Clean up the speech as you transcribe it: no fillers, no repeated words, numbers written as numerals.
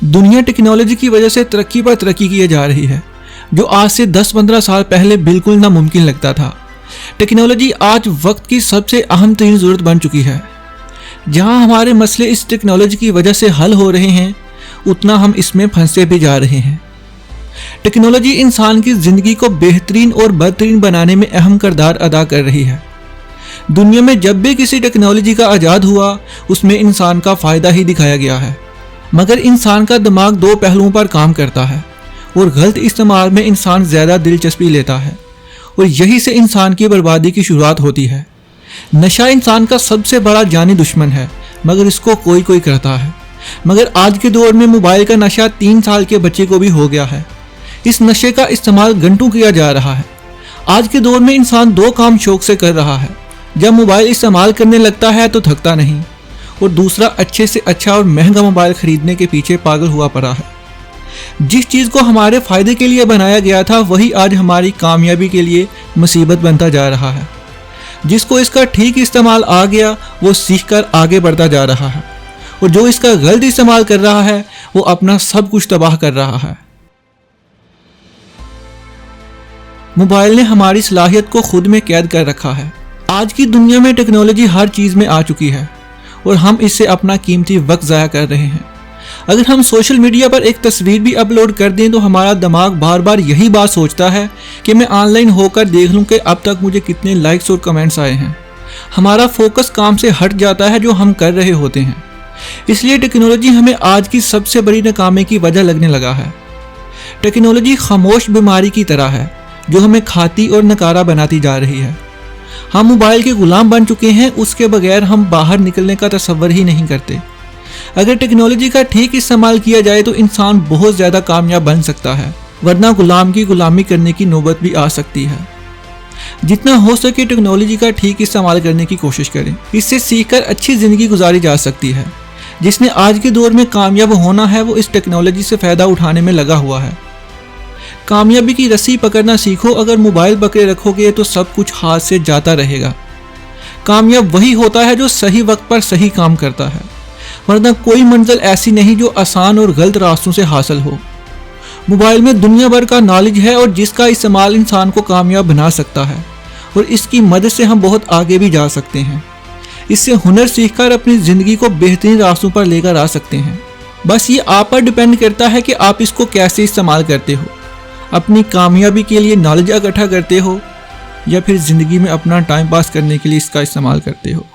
दुनिया टेक्नोलॉजी की वजह से तरक्की पर तरक्की किए जा रही है, जो आज से 10-15 साल पहले बिल्कुल नामुमकिन लगता था। टेक्नोलॉजी आज वक्त की सबसे अहम तरीन ज़रूरत बन चुकी है। जहां हमारे मसले इस टेक्नोलॉजी की वजह से हल हो रहे हैं, उतना हम इसमें फंसे भी जा रहे हैं। टेक्नोलॉजी इंसान की ज़िंदगी को बेहतरीन और बदतरीन बनाने में अहम किरदार अदा कर रही है। दुनिया में जब भी किसी टेक्नोलॉजी का इजाद हुआ, उसमें इंसान का फ़ायदा ही दिखाया गया है। मगर इंसान का दिमाग दो पहलुओं पर काम करता है और गलत इस्तेमाल में इंसान ज़्यादा दिलचस्पी लेता है, और यही से इंसान की बर्बादी की शुरुआत होती है। नशा इंसान का सबसे बड़ा जानी दुश्मन है, मगर इसको कोई कोई करता है। मगर आज के दौर में मोबाइल का नशा 3 साल के बच्चे को भी हो गया है। इस नशे का इस्तेमाल घंटों किया जा रहा है। आज के दौर में इंसान 2 काम शौक से कर रहा है। जब मोबाइल इस्तेमाल करने लगता है तो थकता नहीं, और दूसरा अच्छे से अच्छा और महंगा मोबाइल खरीदने के पीछे पागल हुआ पड़ा है। जिस चीज़ को हमारे फ़ायदे के लिए बनाया गया था, वही आज हमारी कामयाबी के लिए मुसीबत बनता जा रहा है। जिसको इसका ठीक इस्तेमाल आ गया, वो सीख कर आगे बढ़ता जा रहा है, और जो इसका गलत इस्तेमाल कर रहा है, वो अपना सब कुछ तबाह कर रहा है। मोबाइल ने हमारी सलाहियत को खुद में कैद कर रखा है। आज की दुनिया में टेक्नोलॉजी हर चीज़ में आ चुकी है, और हम इससे अपना कीमती वक्त ज़ाया कर रहे हैं। अगर हम सोशल मीडिया पर एक तस्वीर भी अपलोड कर दें, तो हमारा दिमाग बार बार यही बात सोचता है कि मैं ऑनलाइन होकर देख लूं कि अब तक मुझे कितने लाइक्स और कमेंट्स आए हैं। हमारा फोकस काम से हट जाता है जो हम कर रहे होते हैं। इसलिए टेक्नोलॉजी हमें आज की सबसे बड़ी नाकामी की वजह लगने लगा है। टेक्नोलॉजी खामोश बीमारी की तरह है, जो हमें खाती और नकारा बनाती जा रही है। हम मोबाइल के गुलाम बन चुके हैं, उसके बगैर हम बाहर निकलने का तसव्वुर ही नहीं करते। अगर टेक्नोलॉजी का ठीक इस्तेमाल किया जाए तो इंसान बहुत ज़्यादा कामयाब बन सकता है, वरना गुलाम की गुलामी करने की नौबत भी आ सकती है। जितना हो सके टेक्नोलॉजी का ठीक इस्तेमाल करने की कोशिश करें। इससे सीखकर अच्छी ज़िंदगी गुजारी जा सकती है। जिसने आज के दौर में कामयाब होना है, वो इस टेक्नोलॉजी से फ़ायदा उठाने में लगा हुआ है। कामयाबी की रस्सी पकड़ना सीखो। अगर मोबाइल पकड़े रखोगे तो सब कुछ हाथ से जाता रहेगा। कामयाब वही होता है जो सही वक्त पर सही काम करता है, वरना कोई मंजिल ऐसी नहीं जो आसान और गलत रास्तों से हासिल हो। मोबाइल में दुनिया भर का नॉलेज है, और जिसका इस्तेमाल इंसान को कामयाब बना सकता है, और इसकी मदद से हम बहुत आगे भी जा सकते हैं। इससे हुनर सीखकर अपनी ज़िंदगी को बेहतरीन रास्तों पर लेकर आ सकते हैं। बस ये आप पर डिपेंड करता है कि आप इसको कैसे इस्तेमाल करते हो। अपनी कामयाबी के लिए नॉलेज इकट्ठा करते हो, या फिर ज़िंदगी में अपना टाइम पास करने के लिए इसका इस्तेमाल करते हो।